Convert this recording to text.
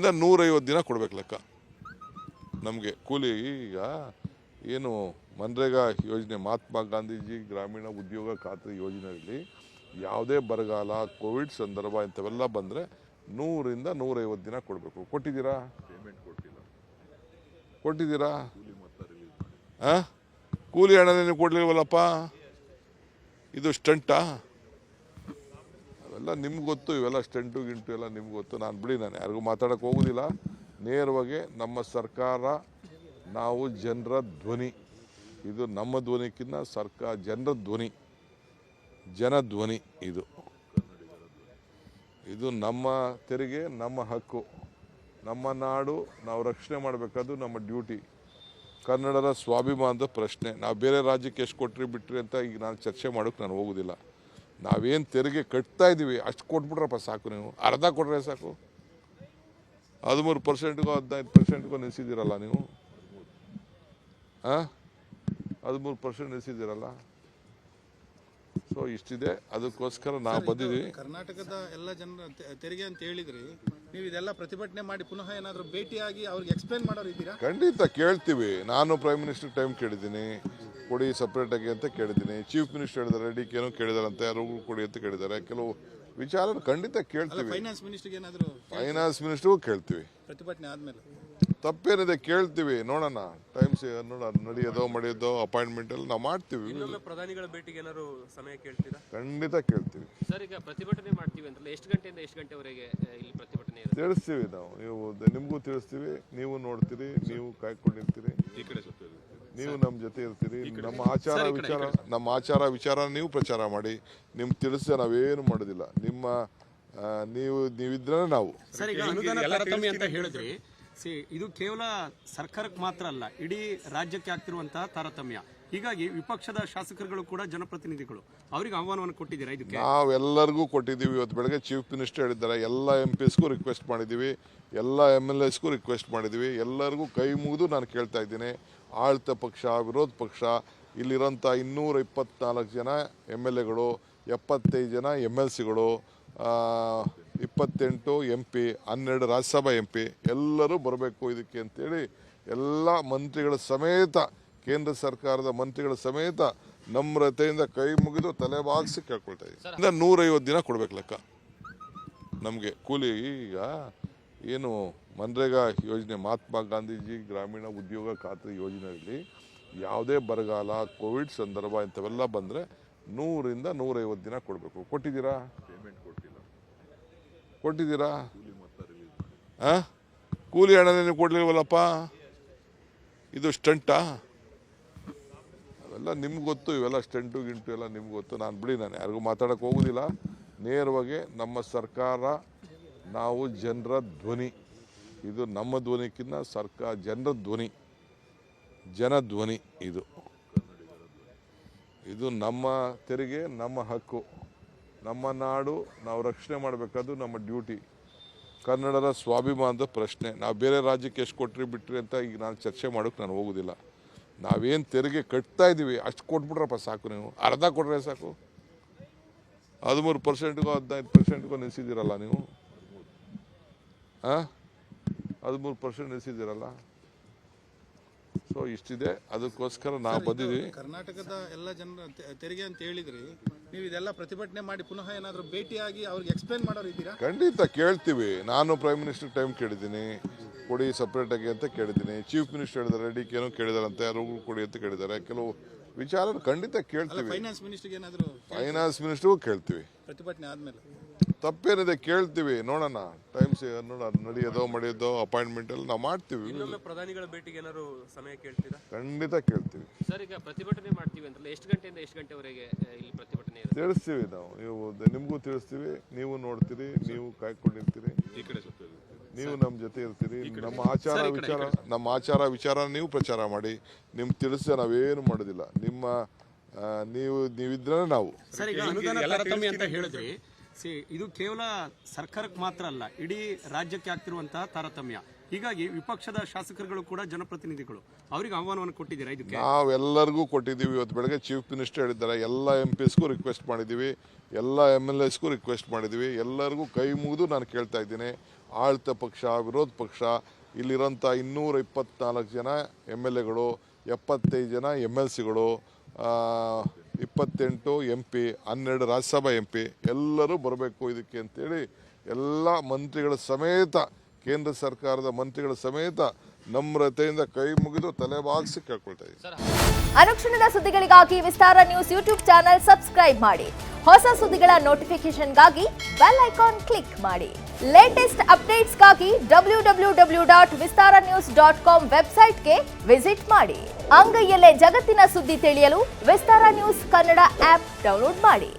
150 ದಿನ ಕೊಡ್ಬೇಕು ಲೆಕ್ಕ ನಮಗೆ ಕೂಲಿ. ಈಗ ಏನು ಮನ್ರೇಗಾ ಯೋಜನೆ, ಮಹಾತ್ಮ ಗಾಂಧೀಜಿ ಗ್ರಾಮೀಣ ಉದ್ಯೋಗ ಖಾತ್ರಿ ಯೋಜನೆಯಲ್ಲಿ ಯಾವುದೇ ಬರಗಾಲ, ಕೋವಿಡ್ ಸಂದರ್ಭ ಇಂಥವೆಲ್ಲ ಬಂದರೆ 100 ರಿಂದ 150 ದಿನ ಕೊಡಬೇಕು. ಕೊಟ್ಟಿದ್ದೀರಾ? ಕೊಟ್ಟಿದ್ದೀರಾ? ಕೂಲಿ ಹಣನೇ ನೀವು ಕೊಡ್ಲಿಲ್ವಲ್ಲಪ್ಪ. ಇದು ಸ್ಟಂಟಾ? ಅವೆಲ್ಲ ನಿಮ್ಗೆ ಗೊತ್ತು. ಇವೆಲ್ಲ ಸ್ಟಂಟು ಗಿಂಟು ಎಲ್ಲ ನಿಮ್ಗೆ ಗೊತ್ತು. ನಾನು ಯಾರಿಗೂ ಮಾತಾಡೋಕೆ ಹೋಗೋದಿಲ್ಲ. ನೇರವಾಗಿ ನಮ್ಮ ಸರ್ಕಾರ, ನಾವು ಜನರ ಧ್ವನಿ. ಇದು ನಮ್ಮ ಧ್ವನಿಕ್ಕಿಂತ ಸರ್ಕಾರ ಜನರ ಧ್ವನಿ, ಜನಧ್ವನಿ. ಇದು ನಮ್ಮ ತೆರಿಗೆ, ನಮ್ಮ ಹಕ್ಕು, ನಮ್ಮ ನಾಡು ನಾವು ರಕ್ಷಣೆ ಮಾಡಬೇಕಾದ್ದು ನಮ್ಮ ಡ್ಯೂಟಿ. ಕನ್ನಡದ ಸ್ವಾಭಿಮಾನದ ಪ್ರಶ್ನೆ. ನಾವು ಬೇರೆ ರಾಜ್ಯಕ್ಕೆ ಎಷ್ಟು ಕೊಟ್ರಿ ಬಿಟ್ರಿ ಅಂತ ಈಗ ನಾನು ಚರ್ಚೆ ಮಾಡೋಕ್ಕೆ ನಾನು ಹೋಗೋದಿಲ್ಲ. ನಾವೇನು ತೆರಿಗೆ ಕಟ್ತಾ ಇದ್ದೀವಿ ಅಷ್ಟು ಕೊಟ್ಬಿಟ್ರಪ್ಪ ಸಾಕು. ನೀವು ಅರ್ಧ ಕೊಟ್ಟರೆ ಸಾಕು. 13%ಗೋ 15%ಗೋ ನಿಲ್ಲಿಸಿದ್ದೀರಲ್ಲ ನೀವು. 13% ನಿಲ್ಲಿಸಿದ್ದೀರಲ್ಲ. ಸೊ ಇಷ್ಟಿದೆ. ಅದಕ್ಕೋಸ್ಕರ ನಾವು ಬಂದಿದ್ದೀವಿ. ಕರ್ನಾಟಕದ ಎಲ್ಲ ಜನರ ತೆರಿಗೆ ಅಂತ ಹೇಳಿದ್ರಿ, ನೀವು ಇದೆಲ್ಲ ಪ್ರತಿಭಟನೆ ಮಾಡಿ ಪುನಃ ಏನಾದರೂ ಭೇಟಿಯಾಗಿ ಅವ್ರಿಗೆ ಎಕ್ಸ್ಪ್ಲೇನ್ ಮಾಡೋರು ಇದ್ದೀರಾ? ಖಂಡಿತ ಕೇಳ್ತೀವಿ. ನಾನು ಪ್ರೈಮ್ ಮಿನಿಸ್ಟರ್ ಟೈಮ್ ಕೇಳಿದ್ದೀನಿ, ಕೊಡಿ ಸಪ್ರೇಟಾಗಿ ಅಂತ ಕೇಳಿದ್ದೀನಿ. ಚೀಫ್ ಮಿನಿಸ್ಟರ್ ಹೇಳಿದ್ದಾರೆ, DKನೂ ಕೇಳಿದಾರಂತೆ, ಯಾರಿಗೂ ಕೊಡಿ ಅಂತ ಕೇಳಿದ್ದಾರೆ. ಕೆಲವು ವಿಚಾರ ಖಂಡಿತ ಕೇಳ್ತೀವಿ. ಫೈನಾನ್ಸ್ ಮಿನಿಸ್ಟರ್ಗೆ ಏನಾದರೂ? ಫೈನಾನ್ಸ್ ಮಿನಿಸ್ಟರ್ಗೂ ಕೇಳ್ತೀವಿ. ಪ್ರತಿಭಟನೆ ಆದ್ಮೇಲೆ ತಪ್ಪೇನಿದೆ ಕೇಳ್ತೀವಿ. ನೋಡೋಣ, ಟೈಮ್ಸ್ ನಡೆಯೋದೋ ಮಡಿಯೋದೋ ಅಪಾಯಿಂಟ್ಮೆಂಟ್ ಅಲ್ಲಿ ನಾವು ಮಾಡ್ತೀವಿ. ಪ್ರಧಾನಿಗಳ ಭೇಟಿಗೆ ಏನಾದ್ರು ಸಮಯ ಕೇಳ್ತೀರಾ? ಖಂಡಿತ ಕೇಳ್ತೀವಿ. ಸರ್, ಈಗ ಪ್ರತಿಭಟನೆ ಮಾಡ್ತೀವಿ ಅಂತಲ್ಲ, ಎಷ್ಟು ಗಂಟೆಯಿಂದ ಎಷ್ಟು ಗಂಟೆವರೆಗೆ ಇಲ್ಲಿ ಪ್ರತಿಭಟನೆ ಇರುತ್ತೆ? ತಿಳಿಸ್ತೀವಿ ನಾವು. ನೀವು ನಿಮಗೂ ತಿಳಿಸ್ತೀವಿ, ನೀವು ನೋಡ್ತೀರಿ, ನೀವು ಕಾಯ್ಕೊಂಡಿರ್ತೀರಿ, ನೀವು ನಮ್ಮ ಜೊತೆ ಇರ್ತೀರಿ. ನಮ್ಮ ಆಚಾರ ವಿಚಾರ ನೀವು ಪ್ರಚಾರ ಮಾಡಿ. ನಿಮ್ಗೆ ತಿಳಿಸ ನಾವೇನು ಮಾಡೋದಿಲ್ಲ. ನೀವಿದ್ರೆ ನಾವು. ಸರ್, ಈಗ ಅನುದಾನ ತಾರತಮ್ಯ ಅಂತ ಹೇಳಿದ್ರಿ, ಇದು ಕೇವಲ ಸರ್ಕಾರಕ್ಕೆ ಮಾತ್ರ ಅಲ್ಲ, ಇಡೀ ರಾಜ್ಯಕ್ಕೆ ಆಗ್ತಿರುವಂತಹ ತಾರತಮ್ಯ. ಹೀಗಾಗಿ ವಿಪಕ್ಷದ ಶಾಸಕರುಗಳು ಕೂಡ ಜನಪ್ರತಿನಿಧಿಗಳು, ಅವರಿಗೆ ಆಹ್ವಾನವನ್ನು ಕೊಟ್ಟಿದ್ದೀರಾ? ಇದಕ್ಕೆ ನಾವೆಲ್ಲರಿಗೂ ಕೊಟ್ಟಿದ್ದೀವಿ. ಇವತ್ತು ಬೆಳಗ್ಗೆ ಚೀಫ್ ಮಿನಿಸ್ಟರ್ ಹೇಳಿದ್ದಾರೆ. ಎಲ್ಲ MPsಗೂ ರಿಕ್ವೆಸ್ಟ್ ಮಾಡಿದ್ದೀವಿ, ಎಲ್ಲ MLAsಗೂ ರಿಕ್ವೆಸ್ಟ್ ಮಾಡಿದ್ದೀವಿ. ಎಲ್ಲರಿಗೂ ಕೈ ಮುಗಿದು ನಾನು ಕೇಳ್ತಾ ಇದ್ದೀನಿ. ಆಳ್ತ ಪಕ್ಷ, ವಿರೋಧ ಪಕ್ಷ, ಇಲ್ಲಿರೋಂಥ 224 ಜನ MLAಗಳು, 75 ಜನ MLCಗಳು, 28 MP, 12 ರಾಜ್ಯಸಭಾ MP ಎಲ್ಲರೂ ಬರಬೇಕು ಇದಕ್ಕೆ ಅಂತೇಳಿ ಎಲ್ಲ ಮಂತ್ರಿಗಳ ಸಮೇತ, ಕೇಂದ್ರ ಸರ್ಕಾರದ ಮಂತ್ರಿಗಳ ಸಮೇತ ನಮ್ರತೆಯಿಂದ ಕೈ ಮುಗಿದು ತಲೆ ಬಾಗಿಸಿ ಕೇಳ್ಕೊಳ್ತಾ ಇದ್ದೀವಿ. 150 ದಿನ ಕೊಡ್ಬೇಕು ಲೆಕ್ಕ ನಮಗೆ ಕೂಲಿ. ಈಗ ಏನು ಮನ್ರೇಗಾ ಯೋಜನೆ, ಮಹಾತ್ಮ ಗಾಂಧೀಜಿ ಗ್ರಾಮೀಣ ಉದ್ಯೋಗ ಖಾತ್ರಿ ಯೋಜನೆಯಲ್ಲಿ ಯಾವುದೇ ಬರಗಾಲ, ಕೋವಿಡ್ ಸಂದರ್ಭ ಇಂಥವೆಲ್ಲ ಬಂದರೆ 100 ರಿಂದ 150 ದಿನ ಕೊಡಬೇಕು. ಕೊಟ್ಟಿದ್ದೀರಾ? ಕೊಟ್ಟಿದ್ದೀರಾ? ಕೂಲಿ ಹಣನೇ ನೀವು ಕೊಡ್ಲಿಲ್ವಲ್ಲಪ್ಪ. ಇದು ಸ್ಟಂಟಾ? ಅವೆಲ್ಲ ನಿಮ್ಗೆ ಗೊತ್ತು. ಇವೆಲ್ಲ ಸ್ಟಂಟು ಗಿಂಟು ಎಲ್ಲ ನಿಮ್ಗೆ ಗೊತ್ತು. ನಾನು ಯಾರಿಗೂ ಮಾತಾಡೋಕೆ ಹೋಗೋದಿಲ್ಲ. ನೇರವಾಗಿ ನಮ್ಮ ಸರ್ಕಾರ, ನಾವು ಜನರ ಧ್ವನಿ. ಇದು ನಮ್ಮ ಧ್ವನಿಕ್ಕಿಂತ ಸರ್ಕಾರ ಜನರ ಧ್ವನಿ, ಜನಧ್ವನಿ. ಇದು ನಮ್ಮ ತೆರಿಗೆ, ನಮ್ಮ ಹಕ್ಕು, ನಮ್ಮ ನಾಡು ನಾವು ರಕ್ಷಣೆ ಮಾಡಬೇಕಾದ್ದು ನಮ್ಮ ಡ್ಯೂಟಿ. ಕನ್ನಡದ ಸ್ವಾಭಿಮಾನದ ಪ್ರಶ್ನೆ. ನಾವು ಬೇರೆ ರಾಜ್ಯಕ್ಕೆ ಎಷ್ಟು ಕೊಟ್ರಿ ಬಿಟ್ರಿ ಅಂತ ಈಗ ನಾನು ಚರ್ಚೆ ಮಾಡೋಕ್ಕೆ ನಾನು ಹೋಗೋದಿಲ್ಲ. ನಾವೇನು ತೆರಿಗೆ ಕಟ್ತಾ ಇದ್ದೀವಿ ಅಷ್ಟು ಕೊಟ್ಬಿಟ್ರಪ್ಪ ಸಾಕು. ನೀವು ಅರ್ಧ ಕೊಟ್ಟರೆ ಸಾಕು. 13%ಗೋ 15%ಗೋ ನಿಲ್ಲಿಸಿದ್ದೀರಲ್ಲ ನೀವು. 13% ನಿಲ್ಲಿಸಿದ್ದೀರಲ್ಲ. ಸೊ ಇಷ್ಟಿದೆ. ಅದಕ್ಕೋಸ್ಕರ ನಾವು ಬಂದಿದ್ದೀವಿ. ಕರ್ನಾಟಕದ ಎಲ್ಲ ಜನರ ತೆರಿಗೆ ಅಂತ ಹೇಳಿದ್ರಿ, ನೀವು ಇದೆಲ್ಲ ಪ್ರತಿಭಟನೆ ಮಾಡಿ ಪುನಃ ಏನಾದರೂ ಭೇಟಿಯಾಗಿ ಅವ್ರಿಗೆ ಎಕ್ಸ್ಪ್ಲೇನ್ ಮಾಡೋರು ಇದ್ದೀರಾ? ಖಂಡಿತ ಕೇಳ್ತೀವಿ. ನಾನು ಪ್ರೈಮ್ ಮಿನಿಸ್ಟರ್ ಟೈಮ್ ಕೇಳಿದ್ದೀನಿ, ಕೊಡಿ ಸಪ್ರೇಟಾಗಿ ಅಂತ ಕೇಳಿದ್ದೀನಿ. ಚೀಫ್ ಮಿನಿಸ್ಟರ್ ಹೇಳಿದ್ದಾರೆ, DKನೂ ಕೇಳಿದಾರಂತೆ, ಯಾರಿಗೂ ಕೊಡಿ ಅಂತ ಕೇಳಿದ್ದಾರೆ. ಕೆಲವು ವಿಚಾರ ಖಂಡಿತ ಕೇಳ್ತೀವಿ. ಫೈನಾನ್ಸ್ ಮಿನಿಸ್ಟರ್ಗೆ ಏನಾದರೂ? ಫೈನಾನ್ಸ್ ಮಿನಿಸ್ಟರ್ಗೂ ಕೇಳ್ತೀವಿ. ಪ್ರತಿಭಟನೆ ಆದ್ಮೇಲೆ ತಪ್ಪೇನಿದೆ ಕೇಳ್ತೀವಿ. ನೋಡೋಣ, ಟೈಮ್ಸ್ ನಡೆಯೋದೋ ಮಡಿಯೋದೋ ಅಪಾಯಿಂಟ್ಮೆಂಟ್ ಅಲ್ಲಿ ನಾವು ಮಾಡ್ತೀವಿ. ಪ್ರಧಾನಿಗಳ ಭೇಟಿಗೆ ಏನಾದ್ರು ಸಮಯ ಕೇಳ್ತೀರಾ? ಖಂಡಿತ ಕೇಳ್ತೀವಿ. ಸರ್, ಈಗ ಪ್ರತಿಭಟನೆ ಮಾಡ್ತೀವಿ ಅಂತಲ್ಲ, ಎಷ್ಟು ಗಂಟೆಯಿಂದ ಎಷ್ಟು ಗಂಟೆವರೆಗೆ ಇಲ್ಲಿ ಪ್ರತಿಭಟನೆ ಇರುತ್ತೆ? ತಿಳಿಸ್ತೀವಿ ನಾವು. ನಿಮಗೂ ತಿಳಿಸ್ತೀವಿ, ನೀವು ನೋಡ್ತೀರಿ, ನೀವು ಕಾಯ್ಕೊಂಡಿರ್ತೀರಿ, ನೀವು ನಮ್ಮ ಜೊತೆ ಇರ್ತೀರಿ. ನಮ್ಮ ಆಚಾರ ವಿಚಾರ ನೀವು ಪ್ರಚಾರ ಮಾಡಿ. ನಿಮ್ಗೆ ತಿಳಿಸ ನಾವೇನು ಮಾಡೋದಿಲ್ಲ. ನೀವಿದ್ರೆ ನಾವು. ಸರ್, ಈಗ ಅನುದಾನ ತಾರತಮ್ಯ ಅಂತ ಹೇಳಿದ್ರಿ, ಇದು ಕೇವಲ ಸರ್ಕಾರಕ್ಕೆ ಮಾತ್ರ ಅಲ್ಲ, ಇಡೀ ರಾಜ್ಯಕ್ಕೆ ಆಗ್ತಿರುವಂತಹ ತಾರತಮ್ಯ. ಹೀಗಾಗಿ ವಿಪಕ್ಷದ ಶಾಸಕರುಗಳು ಕೂಡ ಜನಪ್ರತಿನಿಧಿಗಳು, ಅವರಿಗೆ ಆಹ್ವಾನವನ್ನು ಕೊಟ್ಟಿದ್ದೀರಾ? ಇದಕ್ಕೆ ನಾವೆಲ್ಲರಿಗೂ ಕೊಟ್ಟಿದ್ದೀವಿ. ಇವತ್ತು ಬೆಳಗ್ಗೆ ಚೀಫ್ ಮಿನಿಸ್ಟರ್ ಹೇಳಿದ್ದಾರೆ. ಎಲ್ಲ MPsಗೂ ರಿಕ್ವೆಸ್ಟ್ ಮಾಡಿದ್ದೀವಿ, ಎಲ್ಲ MLAsಗೂ ರಿಕ್ವೆಸ್ಟ್ ಮಾಡಿದ್ದೀವಿ. ಎಲ್ಲರಿಗೂ ಕೈ ಮುಗಿದು ನಾನು ಕೇಳ್ತಾ ಇದ್ದೀನಿ. ಆಳ್ತ ಪಕ್ಷ, ವಿರೋಧ ಪಕ್ಷ, ಇಲ್ಲಿರೋಂಥ 224 ಜನ MLAಗಳು, 75 ಜನ MLCಗಳು, 28 MP, 12 ರಾಜ್ಯಸಭಾ MP ಎಲ್ಲರೂ ಬರಬೇಕು ಇದಕ್ಕೆ ಅಂತೇಳಿ ಎಲ್ಲ ಮಂತ್ರಿಗಳ ಸಮೇತ, ಕೇಂದ್ರ ಸರ್ಕಾರದ ಮಂತ್ರಿಗಳ ಸಮೇತ ನಮ್ರತೆಯಿಂದ ಕೈ ಮುಗಿದು ತಲೆಬಾಗಿಸಿ ಕೇಳ್ಕೊಳ್ತಾ ಇದ್ದೀನಿ. ಅನುಕ್ಷಣದ ಸುದ್ದಿಗಳಿಗಾಗಿ ವಿಸ್ತಾರ ನ್ಯೂಸ್ ಯೂಟ್ಯೂಬ್ ಚಾನೆಲ್ ಸಬ್ಸ್ಕ್ರೈಬ್ ಮಾಡಿ. ಹೊಸ ಸುದ್ದಿಗಳ ನೋಟಿಫಿಕೇಶನ್ಗಾಗಿ ಬೆಲ್ ಐಕಾನ್ ಕ್ಲಿಕ್ ಮಾಡಿ. ಲೇಟೆಸ್ಟ್ ಅಪ್ಡೇಟ್ಸ್ಗಾಗಿ www.vistaranews.com ವೆಬ್ಸೈಟ್ಗೆ ವಿಸಿಟ್ ಮಾಡಿ. ಅಂಗೈಯಲ್ಲೇ ಜಗತ್ತಿನ ಸುದ್ದಿ ತಿಳಿಯಲು ವಿಸ್ತಾರ ನ್ಯೂಸ್ ಕನ್ನಡ ಆಪ್ ಡೌನ್ಲೋಡ್ ಮಾಡಿ.